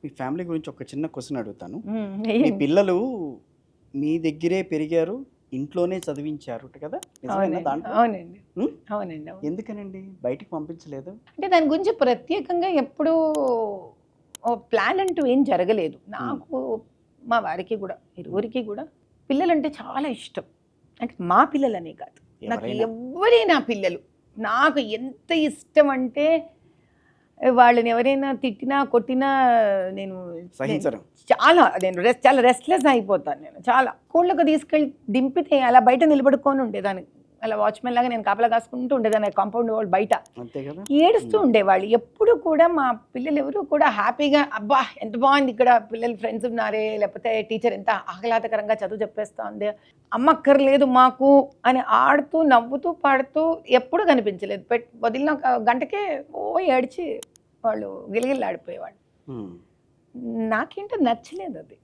మీ family గురించి ఒక చిన్న క్వశ్చన్ అడుగుతాను. మీ వేయండి. పిల్లలు మీ దగ్గరే పెరిగారు, ఇంట్లోనే చదివించారు కదా? నిజమేనా అవునండి దాంట్లో? అవునండి హ్మ్? అవునండి అవును. ఎందుకనండి బయటికి పంపించలేదు? అంటే దాని గురించి ప్రత్యేకంగా ఎప్పుడూ ప్లాన్ అంటూ ఏం జరగలేదు. నాకు మా వారికి కూడా ఇరువురికి కూడా పిల్లలంటే చాలా ఇష్టం. అంటే మా పిల్లలనే కాదు, నాకు ఎవరైనా? ఎవరైనా పిల్లలు నాకు ఎంత ఇష్టం అంటే వాళ్ళని ఎవరైనా తిట్టినా కొట్టినా నేను సహించరు. చాలా రెస్ట్లెస్ అయిపోతాను. నేను చాలా కోళ్ళకు తీసుకెళ్ళి దింపితే అలా బయట నిలబడుకొని ఉండేదాన్ని. అలా వాచ్మెన్ లాగా నేను కాపలా కాసుకుంటూ ఉండేదాన్ని కాంపౌండ్ వాల్ బయట. అంతే కదా? ఏడుస్తూ ఉండేవాళ్ళు. ఎప్పుడు కూడా మా పిల్లలు ఎవరు కూడా హ్యాపీగా అబ్బా ఎంత బాగుంది ఇక్కడ పిల్లలు ఫ్రెండ్స్ ఉన్నారే, లేకపోతే టీచర్ ఎంత ఆహ్లాదకరంగా చదువు చెప్పేస్తోంది, అమ్మక్కర్లేదు మాకు అని ఆడుతూ నవ్వుతూ పాడుతూ ఎప్పుడు కనిపించలేదు. వదిలిన ఒక గంటకే ఏడ్చి వాళ్ళు గిలగిల్లాడిపోయేవాళ్ళు. హ్మ్. నాకేంటో నచ్చలేదు అది.